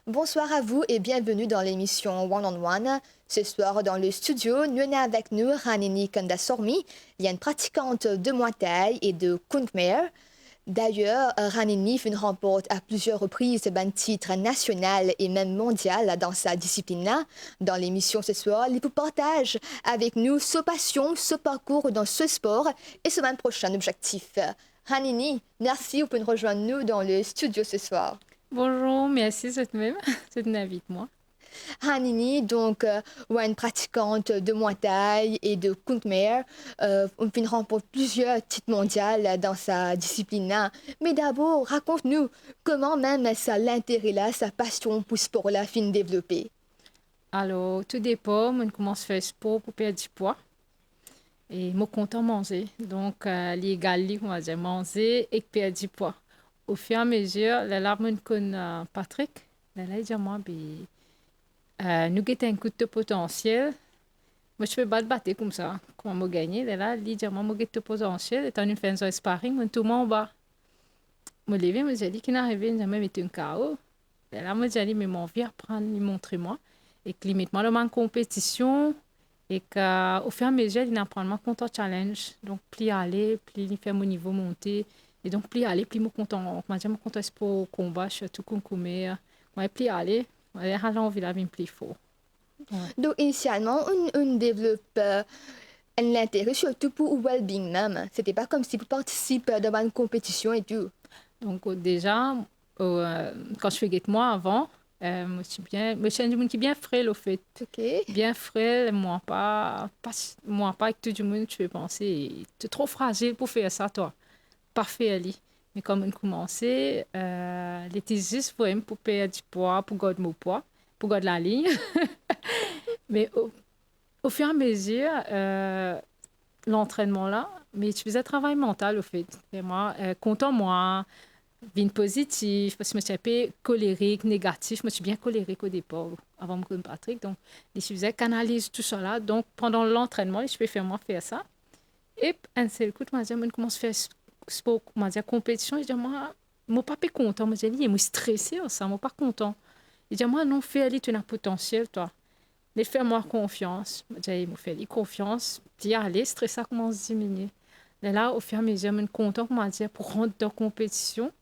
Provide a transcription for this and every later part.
Bonsoir à vous et bienvenue dans l'émission One on One. Ce soir, dans le studio, nous avons avec nous Ranini Kandasormi. Il y a une pratiquante de Muay Thai et de Kung Khmer. D'ailleurs, Ranini remporte à plusieurs reprises un titre national et même mondial dans sa discipline. Dans l'émission ce soir, il vous partage avec nous sa passion, ce parcours dans ce sport et ce même prochain objectif. Ranini, merci pour nous rejoindre nous dans le studio ce soir. Bonjour, merci cette même, cette invite-moi. Hanini, donc, une pratiquante de Muay Thai et de Kung Khmer, on remporte plusieurs titres mondiaux dans sa discipline. Mais d'abord, raconte-nous comment même ça l'intérêt là, sa passion pour ce sport-là, fin développée. Alors, tout dépend, on commence à faire sport pour perdre du poids et je suis content de manger. Donc, les galis, on va dire manger et perdre du poids. Au fur et à mesure, là, je connais Patrick. Là, il dit moi, nous avons un coup de potentiel. Moi, je peux battre comme ça, comment je gagner. Là, il dit moi, je de potentiel. Et on fait un sparring, on tourne en bas. Je me lève, je me dis qu'il est arrivé, je me mets un KO. Et là, je me dis, mais mon vieux apprendre, montrer-moi. Et que limite, moi, dans ma compétition, et qu'au fur et à mesure, il apprend moi content challenge. Donc, plus aller, plus il fait mon niveau monter. Et donc, plus aller, plus je suis content. Moi, je suis content pour combat, surtout qu'on commet. Moi, plus aller, j'ai envie de venir plus fort. Ouais. Donc, initialement, on développe un intérêt surtout pour le well-being même. C'était pas comme si vous participez dans une compétition et tout. Donc, déjà, quand je faisais moi avant, moi, je suis un monde qui est bien frais, au fait. Ok. Bien frais, moi pas que tout le monde, tu veux penser, tu es trop fragile pour faire ça, toi. Parfait, Ali. Mais comme on commençait, l'été juste pour perdre du poids, pour garder mon poids, pour garder la ligne. Mais au fur et à mesure, l'entraînement là, mais tu faisais un travail mental, au fait. Et moi, content moi, Vine positif, parce que je suis un peu colérique, négatif. Je suis bien colérique au départ, avant de me connaître Patrick. Donc, je faisais canaliser tout ça là. Donc, pendant l'entraînement, je peux faire ça. Et un seul coup, je commence à faire sport, compétition. Je dis, moi, je ne suis pas content. Je dis, je suis stressé, ça, je ne suis pas content. Je dis, moi, non, fais-le, tu as un potentiel, toi. Mais fais-moi confiance. Je dis, je fais confiance. Puis, allez, stress, ça commence à diminuer. Et là, au fur et à mesure, je suis content pour rentrer dans la compétition.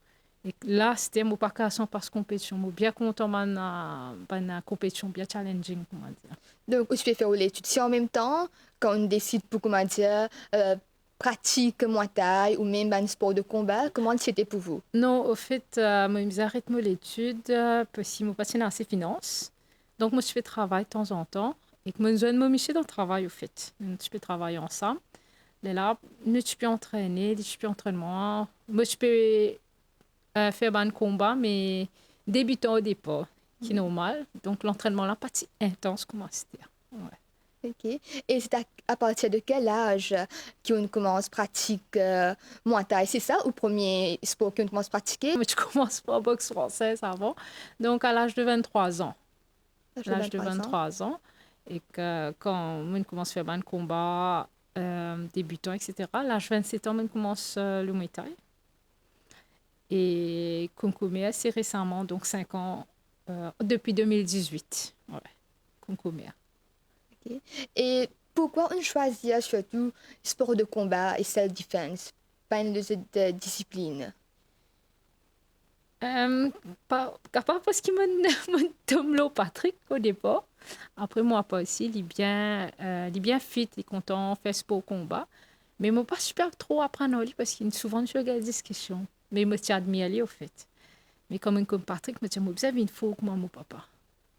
Et là, c'était mon pas qu'à 100% compétition. Je suis bien content de la compétition, bien challenging, comment dire. Donc, tu peux faire l'étude. Si en même temps, quand on décide pour, comment dire, pratique Muay Thai ou même un sport de combat, comment c'était pour vous? Non, au fait, j'arrête l'étude parce que je passe dans ces finances. Donc, moi, je fais travail de temps en temps. Et que je me mets dans le travail, au fait. Je peux travailler ensemble. Et là, nous, tu peux entraîner, tu peux entraînement. Moi, je peux faire un combat, mais débutant au départ, qui est normal. Donc, l'entraînement là, pas si intense comme c'était. Ouais. Ok. Et c'est à partir de quel âge qu'on commence à pratiquer Muay Thai? C'est ça, ou premier sport qu'on commence à pratiquer? Mais tu commences pas boxe française avant. Donc, à l'âge de 23 ans. L'âge À de l'âge de 23 ans. 23 ans. Et que quand on commence à faire un combat débutant, etc., à l'âge de 27 ans, on commence le Muay Thai. Et Kunkumé assez récemment, donc 5 ans, depuis 2018. Ouais, Kunkumé. Ok. Et pourquoi on choisit surtout sport de combat et self-defense, pas une autre discipline? Pas parce qu'il m'a tombé Patrick au départ. Après, moi, pas aussi. Il est bien fit, il est content, fait sport combat. Mais moi, pas super trop apprendre à lui parce qu'il souvent je regarde des discussions. Mais moi, je admire lui, au fait. Mais comme Patrick, je me dis, vous avez une fois que moi, mon papa.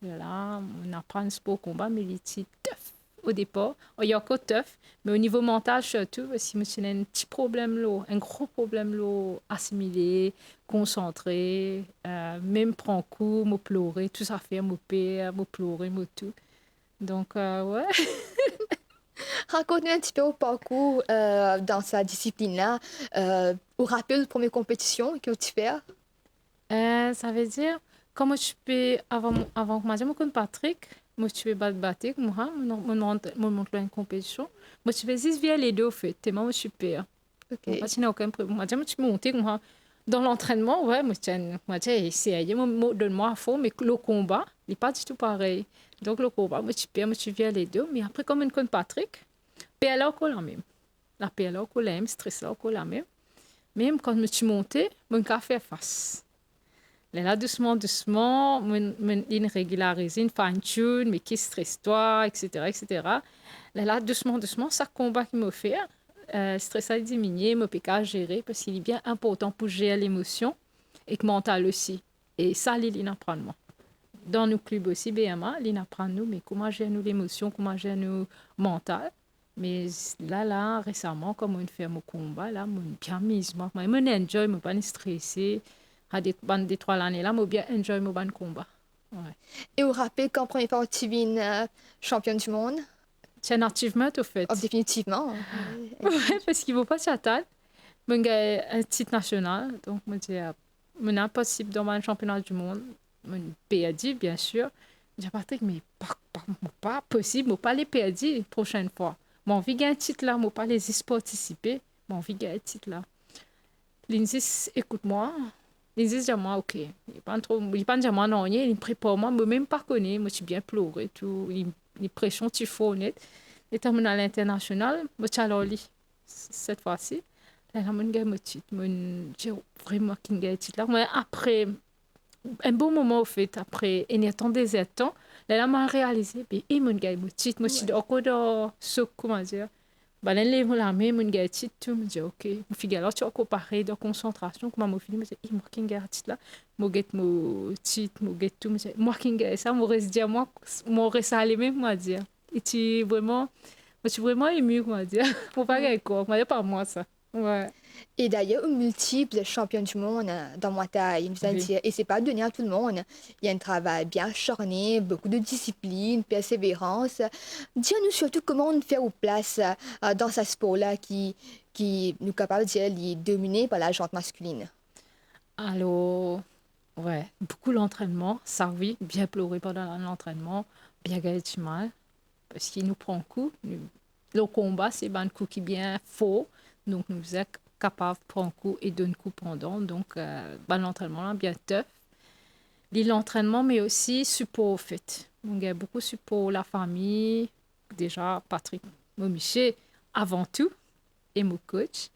Là, on apprend sport combat, mais il est tough au départ. Il y a encore tough, mais au niveau mental, surtout, parce que j'ai un petit problème, là, un gros problème là, assimilé, concentré, même prendre coup, me pleurer, tout ça fait, me père, me pleurer, me tout. Donc, ouais. Raconte-nous un petit peu au parcours dans sa discipline-là. Au rappel de première compétition que tu fais. Ça veut dire, comme je peux, avant que je me Patrick, moi, je peux battre, moi, je montre une compétition. Moi, je fais 6 via les deux, en fait, tellement je suis père. Ok. Moi, je n'ai aucun problème. Moi, je monte, moi, Dans l'entraînement, ouais, moi, j'ai essayé, donne-moi à fond, mais le combat, il n'est pas du tout pareil. Donc, le combat, moi, tu perds, moi, tu viens les deux. Mais après, comme une compte Patrick, PLA, encore la même. La PLA, encore la même, stress, là, encore la même. Même quand je suis montée, mon cas fait face. Là, doucement, doucement, je régularise, une fine-tune, mais qui stresse-toi, etc., etc. Là, doucement, doucement, ça combat qui me fait. Stress a diminué, me pique à gérer, parce qu'il est bien important pour gérer l'émotion et que mental aussi. Et ça, il apprend moi. Dans nos clubs aussi, BMA, il apprend nous, mais comment gérer nous l'émotion, comment gérer nous mental. Mais là, récemment, comme on fait mon combat, là, je bien mise, moi, je enjoy, je pas stressé. À des 3 années là, je bien enjoy mon combat. Ouais. Et vous rappelez quand première fois tu es championne du monde? C'est un achievement, au fait. Oh, définitivement. Ouais, parce qu'il ne faut pas s'attendre. Je gagne un titre national, donc je dis, je suis possible dans un championnat du monde. Je PAD, bien sûr. Je dis, Patrick, mais pas possible, je ne pas les PAD la prochaine fois. J'ai envie de gagner un titre là, je ne pas les y participer. J'ai envie de gagner un titre là. Lindsay, écoute-moi. Lindsay dit à moi, ok. Il ne pas dire moi non, il me prépare moi, je ne même pas connais, moi je suis bien pleuré, tout. Il pression, tu fais honnête. Et terminé à l'international, je suis allé cette fois-ci. Là, j'ai vraiment qu'une titre là. Mais après, un bon moment, au fait, après, il y a tant des temps, là, m'a réalisé, puis il m'a gagné mon titre. Moi, je suis encore dans ce, comment dire, bah, là, les la main, mon gars, titre, tout, me dit, ok, mon fille, alors, tu as comparé de concentration, comment mon fille me dit, moi, qui gagne titre là, moi, get mon titre, moi, get tout, me dit, moi, qui gagne ça, moi, reste dire, moi, reste aller même, moi, dire. Et tu vraiment, je suis vraiment émue, moi, dire, pour pas gagner quoi, moi, pas moi, ça. Ouais. Et d'ailleurs, multiples championnes du monde dans Muay Thai, Oui. et c'est pas donné à tout le monde. Il y a un travail bien acharné, beaucoup de discipline, persévérance. Dis-nous surtout comment on fait au place dans ce sport-là qui nous est capable de dire est dominé par la jante masculine. Alors, ouais, beaucoup l'entraînement, ça oui, bien pleurer pendant l'entraînement, bien gagner du mal, parce qu'il nous prend un coup. Le combat, c'est un coup qui est bien faux, donc nous sommes capables de prendre un coup et donner un coup pendant. Donc, l'entraînement, là, bien tough. L'entraînement, mais aussi support, au fait. Donc, il y a beaucoup de support, la famille, déjà, Patrick Momiché, avant tout, et mon coach.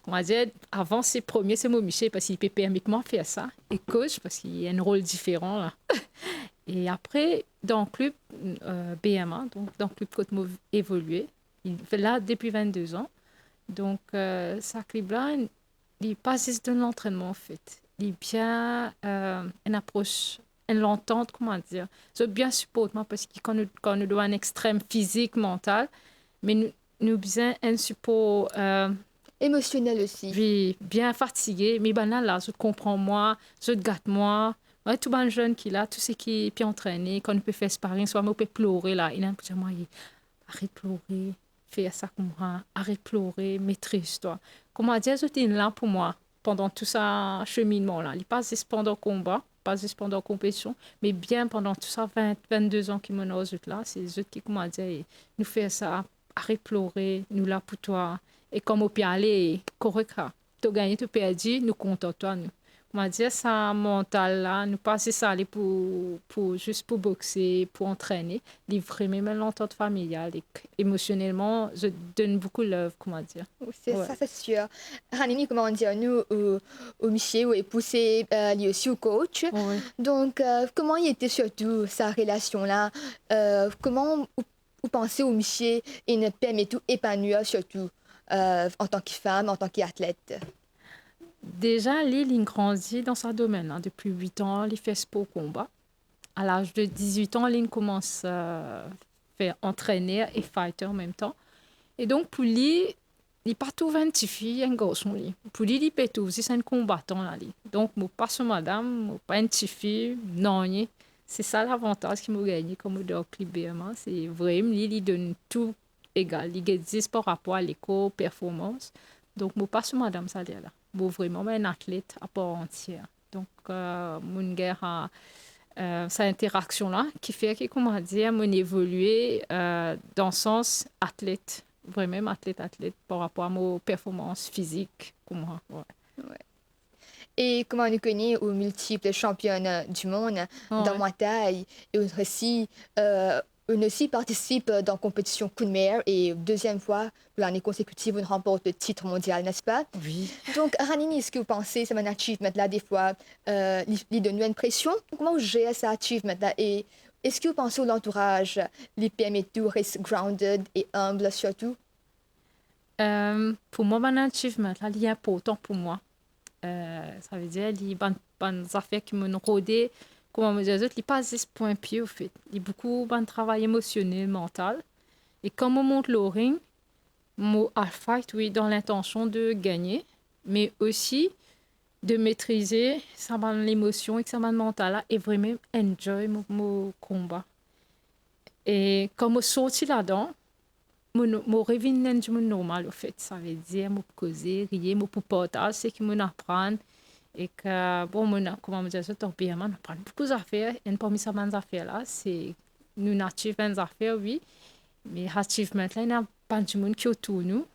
On va dire, avant, c'est premier, c'est mon Michel, parce qu'il peut permettre de faire ça. Et coach, parce qu'il y a un rôle différent là. Et après, dans le club BMA, donc dans le club Côte Mauve évolué, il fait là depuis 22 ans. Donc, ça club-là, il passe de l'entraînement en fait. Il est bien une approche, une l'entente, comment dire. C'est bien support, parce que quand nous doit un extrême physique, mental, mais nous besoin un support. Émotionnel aussi. Oui, bien fatigué, mais ben là, je comprends moi, je te gâte moi. Ouais, tout bon jeune qui là, tout ce qui est entraîné, quand on peut faire sparring, soit on peut pleurer là, il a un peu moi, arrête de pleurer, fais ça comme moi, arrête de pleurer, maîtrise-toi. Comment dire, c'était là pour moi pendant tout ça cheminement là. Il pas juste pendant le combat, pas juste pendant la compétition, mais bien pendant tout ça 22 ans qui m'ont là, c'est eux qui, comment dire, nous fait ça, arrête de pleurer, nous là pour toi. Et comme au aller correct, tu as gagné, tu as perdu, nous comptons toi. Nous. On va dire ça mental là, nous passer ça aller juste pour boxer, pour entraîner, livrer même l'entente familiale et émotionnellement, je donne beaucoup l'œuvre, comment dire. C'est Ouais. ça, c'est sûr. Hanini, comment dire, nous, au Michel, est poussé lui aussi au coach. Ouais. Donc, comment il était surtout sa relation-là? Comment vous pensez au Michel et ne permet tout épanouir surtout en tant que femme, en tant qu'athlète? Déjà, il grandit dans sa domaine. Hein. Depuis 8 ans, il fait sport combat. À l'âge de 18 ans, il commence à faire entraîner et fighter en même temps. Et donc, pour lui, il n'est pas tout 20 filles, un garçon. Pour lui, il peut tout, c'est un combattant. Là, lui. Donc, je ne pas sur madame, je pas une petite fille, non. C'est ça l'avantage qu'il m'a gagné comme dans le club BMA. C'est vraiment, il donne tout égal. Il existe par rapport à l'éco-performance. Donc, je ne pas sur madame, ça là. Je suis vraiment un athlète à part entière. Donc, mon guerre a cette interaction-là qui fait que, comment dire, mon évolué dans le sens athlète, vraiment athlète par rapport à mes performances physiques pour moi. Ouais. Ouais. Et comment on connaît aux multiples championnes du monde dans Ouais. Muay Thai. Et on aussi participe dans la compétition Kunmare et deuxième fois pour l'année consécutive, on remporte le titre mondial, n'est-ce pas? Oui. Donc, Ranini, est-ce que vous pensez que c'est un achievement là, des fois, il donne une pression? Comment vous gérez cet achievement là? Et est-ce que vous pensez à l'entourage, les permet de rester grounded et humble surtout? Pour moi, mon achievement, là, il est important pour moi. Ça veut dire, les bonnes affaires qui m'ont rodé, comment me dire, il pas juste point pied, au fait. Il y a beaucoup de travail émotionnel, mental. Et quand on monte le ring, mon fight, oui, dans l'intention de gagner, mais aussi de maîtriser sa l'émotion et sa mental là, et vraiment enjoy mon combat. Et quand je sorti là-dedans, mon revenu du monde normal, au fait, ça veut dire, mon causer, rire, mon partager, c'est qui m'en apprend. Et que, bon, comment me dire ça, tant pis, on apprend beaucoup d'affaires. Et parmi ces affaires là, c'est nous achievements affaires, oui. Mais achievements là, il y a pas de monde qui est autour de nous.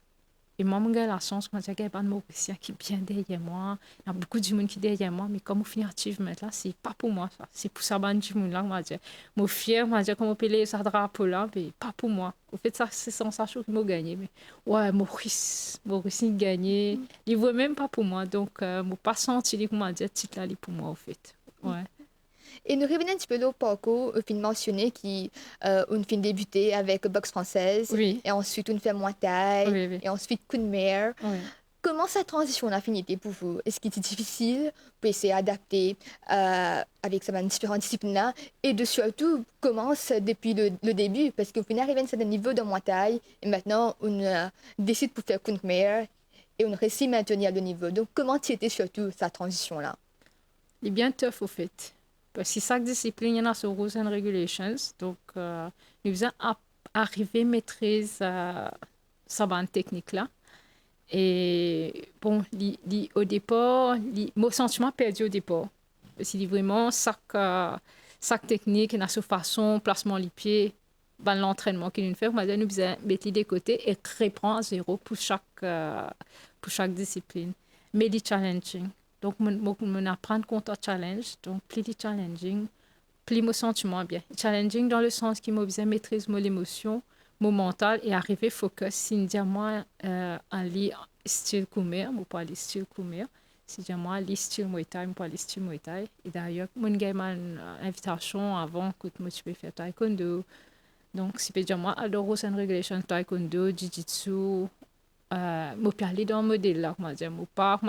Et moi, j'ai la chance, quand j'ai pas de Mauricien qui est bien derrière moi. Il y a beaucoup de monde qui est derrière moi, mais comme au final, achievement là, c'est pas pour moi, ça. C'est pour ça, bande de monde là, moi, dire. Moi, fier, moi, dire, comment payer ce drapeau là, mais pas pour moi. Au fait, ça, c'est sans ça, qui m'a gagné. Mais ouais, Maurice, il gagné. Il ne veut même pas pour moi. Donc, moi, pas senti, comment dire, titre là, il est pour moi, au fait. Ouais. Et nous revenons un petit peu là au parcours, au film mentionné qui, une film débuté avec boxe française, Oui, et ensuite une fait Muay Thai, oui, oui. et ensuite Kunmare. Oui. Comment cette transition a fini été pour vous? Est-ce qu'il était difficile pour essayer d'adapter avec ces différentes disciplines-là? Et de surtout, commence depuis le début, parce qu'au final, arrive à un certain niveau de Muay Thai, et maintenant, on décide pour faire Kunmare, et on réussit à maintenir le niveau. Donc, comment était surtout cette transition-là? Il est bien tough, au fait. Parce que chaque discipline, il y en a sur rules and regulations. Donc, nous faisons arriver à maîtriser sa bande technique là. Et bon, au départ, mon sentiment perdu au départ. Parce qu'il dit vraiment, chaque technique, il a sa façon, placement les pieds, ben, l'entraînement qu'il nous fait, on va dire, nous faisons mettre l'idée de côté et reprendre à zéro pour chaque discipline. Mais il est challenging. Donc, on apprend contre challenge. Donc, plus il est challenging, plus mon sentiment bien. Challenging dans le sens qu'il m'a besoin de maîtriser mon émotion, mon mental et arriver focus. Si je moi en lit style Khmer, je peux aller style Khmer. Si je moi lit style Muay Thai, je peux aller style Muay Thai. Et d'ailleurs, mon gars une invitation avant que moi tu peux faire taekwondo. Donc, si je moi alors rules and regulations taekwondo, jiu-jitsu, je peux aller dans le modèle là, je peux pas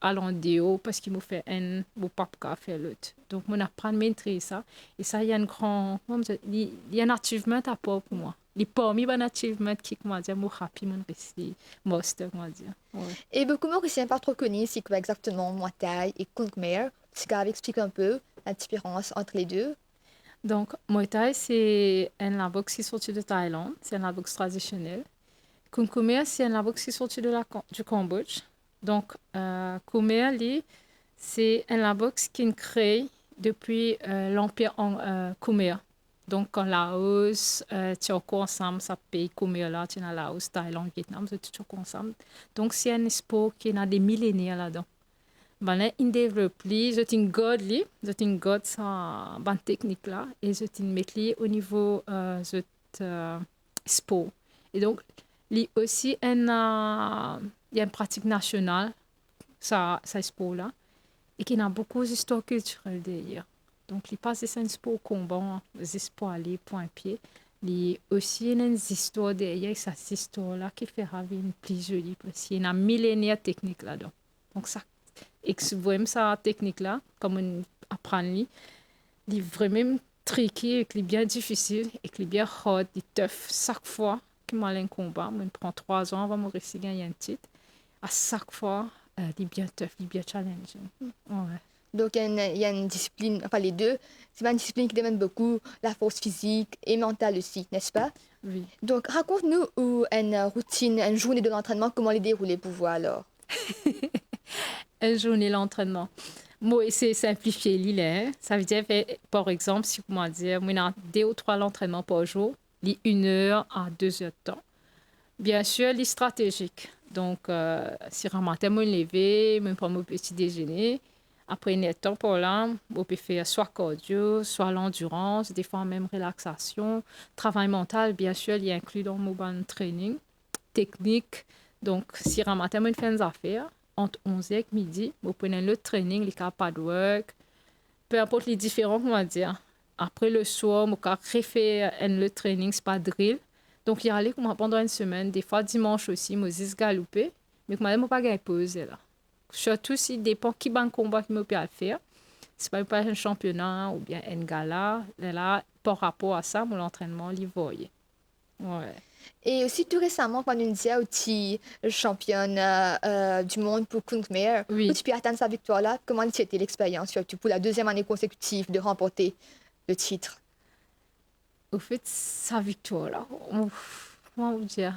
aller en déo parce qu'il me fait un, je peux pas faire l'autre. Donc, on apprend à maîtriser ça. Et ça, il y a un grand, il y a un achievement à part pour moi. Il y a parmi les achievements qui, me happy, mon récit, master, Ouais. Et beaucoup de Mauriciens pas trop connus, c'est quoi exactement Muay Thai et Kung Khmer. Est-ce que vous expliquer un peu la différence entre les deux? Donc, Muay Thai, c'est un boxe qui est sorti de Thaïlande. C'est un boxe traditionnel. Kung Khmer, c'est un boxe qui est sorti du Cambodge. Donc, Khmer, lui, c'est un boxe qui est créé depuis l'Empire Khmer. Donc, en Laos, tu as ensemble, ça pays Khmer là, tu as Laos, Thaïlande, Vietnam, c'est tout ensemble. Donc, c'est un sport qui a des millénaires là-dedans. Ben, il développe, je God sa bonne technique là, et je mets au niveau sport. Et donc, il y a aussi il y a une pratique nationale, ça sport-là, et qui a beaucoup d'histoires culturelles derrière. Donc, il passe des sport combat, des sports aller, point pied. Il y a aussi une histoire derrière, cette histoire-là qui fait la vie plus jolie, parce qu'il y a un millénaire technique là-dedans. Donc, ça, et que vraiment sa technique-là, comme on apprend, il est vraiment tricky, et qu'il est bien difficile, et qu'il est bien hard, il est tough. Chaque fois que moi un combat, il prend 3 ans avant de me réussir à gagner un titre. À chaque fois, il est bien tough, il est bien challenging. Ouais. Donc, il y a une discipline, enfin les deux, c'est pas une discipline qui demande beaucoup la force physique et mentale aussi, n'est-ce pas? Oui. Donc, raconte-nous une routine, une journée de l'entraînement, comment les dérouler pour vous alors? Une journée l'entraînement. Moi, c'est simplifié, l'île. Hein. Ça veut dire, par exemple, si vous m'en dire, moi, a 2 ou 3 l'entraînement par jour, les 1 heure à 2 heures de temps. Bien sûr, les stratégiques. Donc, si je matin, me lever, me prendre mon petit déjeuner, Après un temps pour là, on peut faire soit cardio, soit l'endurance, des fois même relaxation. Travail mental, bien sûr, il est inclus dans mon bon training. Technique, donc si un matin, on fait des affaires, entre 11 et midi, on prend le training, les cas pas de work, peu importe les différents, on va dire. Après le soir, on peut refaire le training, c'est pas drill. Donc, il y a allé pendant une semaine, des fois dimanche aussi, moi, je galouper, mais je ne pas gagner pause là. Surtout si dépend qui ban combat qui me peut faire. C'est pas un championnat ou bien un gala. Là, par rapport à ça, mon entraînement, il voyait. Ouais. Et aussi tout récemment, quand on disait aussi championne du monde pour Kunkmere, où Oui. tu peux atteindre sa victoire-là, comment c'était l'expérience, surtout pour la deuxième année consécutive de remporter le titre? Au fait, sa victoire là, comment vous dire,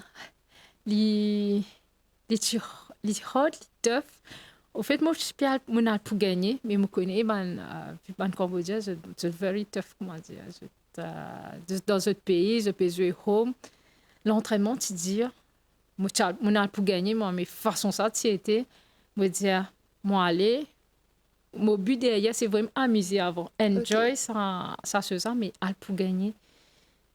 les, les hard, les tough. Au fait, moi, je suis pas mon pour gagner, mais je connais, ben Cambodge, c'est very tough, comment dire. Dans un pays, je peux jouer home. L'entraînement, tu dis, moi, pour gagner, moi, mais façon ça, tu étais, me dire, moi, aller. Mon but derrière, c'est vraiment amuser avant. Ok. Enjoy, ça se ça, mais pour gagner.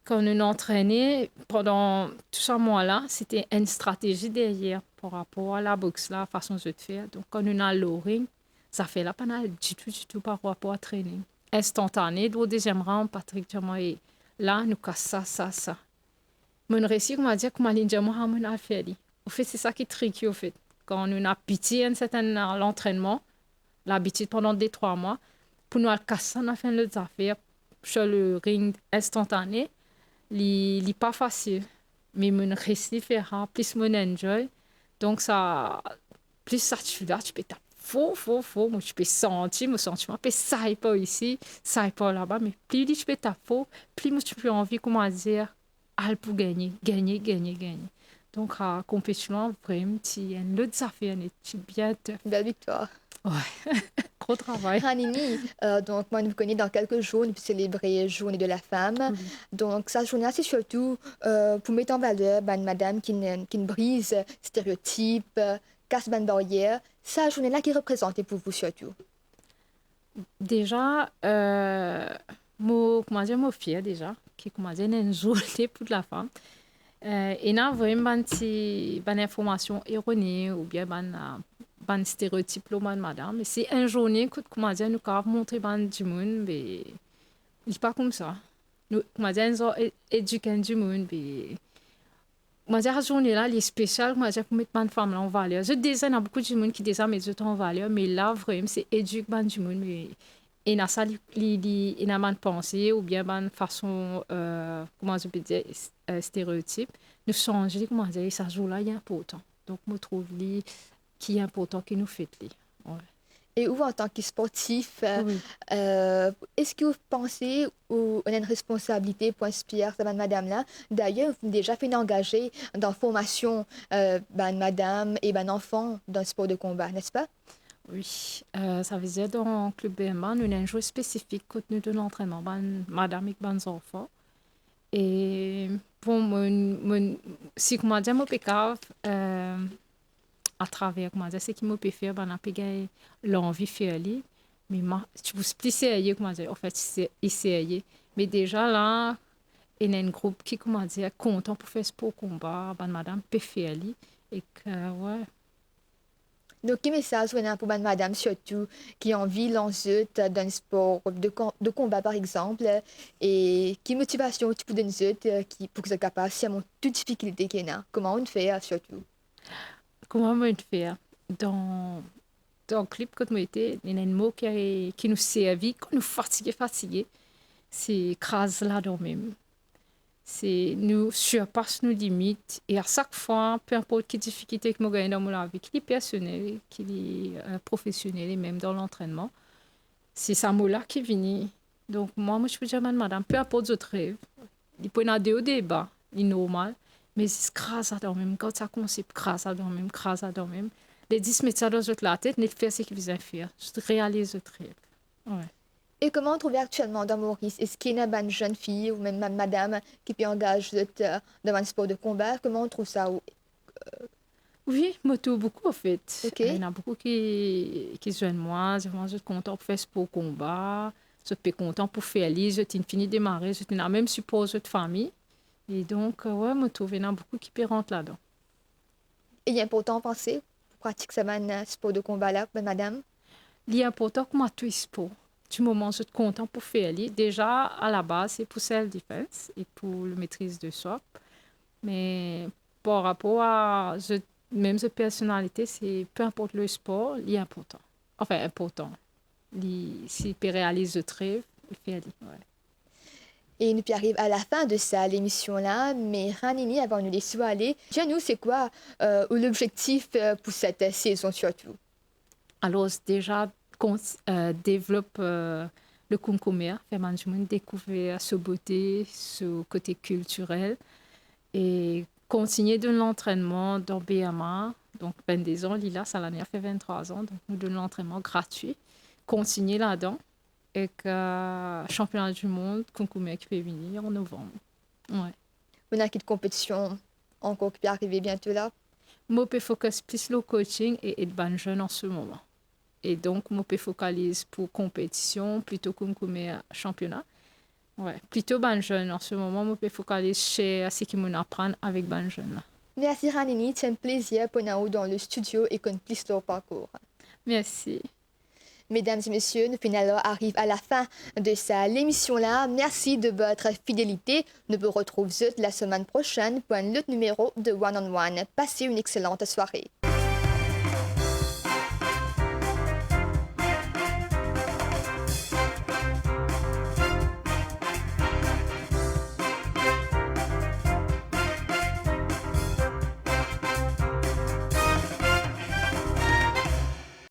Quand on entraînait pendant tout ce mois-là, c'était une stratégie derrière par rapport à la boxe, la façon de faire. Donc, quand on a le ring, ça fait là pas mal du tout par rapport à training. Instantané, au deuxième round, Patrick Diamant est là, nous casse ça. Mon récit, on va dire que Malin Diamant a fait. Au fait, c'est ça qui est tricky, au fait. Quand on a pitié un certain l'entraînement, l'habitude pendant 2-3 mois, pour nous casser, on a fait les affaires sur le ring instantané. Li pas facile mais mon récit fera plus mon enjoy donc ça plus ça tu peux taper faux moi tu peux sentir mon sentiment peut ça est pas ici ça est pas là-bas mais plus tu peux taper faux plus moi tu peux envie comment dire pour gagner donc à compétition vraiment tu as une autre affaire tu bien tough. Belle victoire. Ouais. Gros travail. Ranini, donc moi, je vous connais dans quelques jours, on peut célébrer la Journée de la femme. Oui. Donc, cette journée c'est surtout pour mettre en valeur une madame qui ne brise stéréotypes, casse une barrière. Cette journée-là qui représentait pour vous surtout. Déjà, comment dire, moi fière déjà, qui comment dire, une journée pour la femme. Et n'a vraiment ban information erronée ou bien ban stéréotype là, madame. Mais c'est une journée que comment dire, nous avons montré ban du monde, mais il n'est pas comme ça. Nous, comment dire, nous avons éduqué du monde, mais moi, la journée là, elle est spéciale, moi, pour mettre ban femme là en valeur. Je disais, il y a beaucoup de monde qui disent, mais je en valeur, mais là, vraiment, c'est éduquer ban du monde, mais et na ça il a une pensée ou bien une façon comment je peux dire stéréotype nous changer comment dire ça joue là il est important donc je trouve lui qui est important que nous fait lui ouais. Et vous, en tant que sportif, Oui. est-ce que vous pensez ou on a une responsabilité pour inspirer cette madame-là? D'ailleurs, vous avez déjà fait engagé dans la formation madame et enfant dans le sport de combat, n'est-ce pas? Oui, ça veut dire dans le club BMA, nous avons un jeu spécifique quand nous donnons l'entraînement, madame et les enfants. Et pour si comment dire, mon pécave, à travers comment dire, ce qui me peut faire, ben, on a l'envie de faire aller. Mais tu peux essayer, comment dire, en fait, c'est essayer. Mais déjà là, il y a un groupe qui, comment dire, content pour faire sport combat, ben, madame peut faire aller. Et que, ouais. Donc, quel message vous avez pour madame surtout qui a envie de lancer dans le sport de combat par exemple et quelle motivation tu peux donner qui pour que soit capable si à toute difficulté qu'il y a comment on fait surtout Comment on peut faire dans le clip quand on était il y a un mot qui nous servit quand nous fatigués c'est crase là dans même c'est nous surpasse nos limites et à chaque fois peu importe quelle difficulté que nous gagnons dans mon vie qu'il est personnel qu'il est professionnel et même dans l'entraînement c'est ça mot là qui vient donc moi je peux dire madame peu importe votre rêve il peut y avoir des débats il est normal mais c'est grâce à toi-même quand ça concept grâce à toi-même les 10 mettre ça dans la tête ne faire ce qu'ils veulent faire juste réaliser votre rêve ouais. et comment trouver actuellement dans Maurice est-ce qu'il y a une jeune fille ou même madame qui peut engager dans un sport de combat comment on trouve ça Oui, moto beaucoup en fait. OK. Il y en a beaucoup qui se joignent moi. Je suis content pour faire sport combat. Je suis content pour faire lire. Je suis fini de démarrer. Je suis même support de famille. Et donc, ouais, moto, il y en a beaucoup qui rentrent là-dedans. Et il est important de penser pour pratiquer ce sport de combat-là, madame. L'important que moi, tout sport. Du moment où je suis content pour faire lire. Déjà, à la base, c'est pour self-defense et pour la maîtrise de soi. Mais par rapport à même sa personnalité, c'est peu importe le sport, il est important. Enfin, important. S'il peut réaliser le rêve, il fait aller. Ouais. Et nous arrive à la fin de ça, l'émission-là, mais Ranini, avant de nous laisser aller, dis-nous, c'est quoi l'objectif pour cette saison surtout? Alors, déjà, qu'on développe le concours, fait management, découvrir sa beauté, ce côté culturel et continuer de l'entraînement dans BMA. Donc, 22 ans, Lila, ça l'année a fait 23 ans, donc nous donnons l'entraînement gratuit. Continuer là-dedans. Et que championnat du monde, concours qui peut venir en novembre. Ouais. On a quelle compétition encore qui peut arriver bientôt là? Moi, je focus plus le coaching et être ban jeune en ce moment. Et donc, moi, je focalise pour compétition plutôt que championnat. Ouais, plutôt ban jeune en ce moment, moi, je focalise chez ce qui m'apprend avec ban jeune. Merci Ranini, c'est un plaisir pour nous dans le studio et qu'on puisse leur parcours. Merci. Mesdames et messieurs, nous finissons arrive à la fin de l'émission-là. Merci de votre fidélité. Nous vous retrouvons la semaine prochaine pour un autre numéro de One on One. Passez une excellente soirée.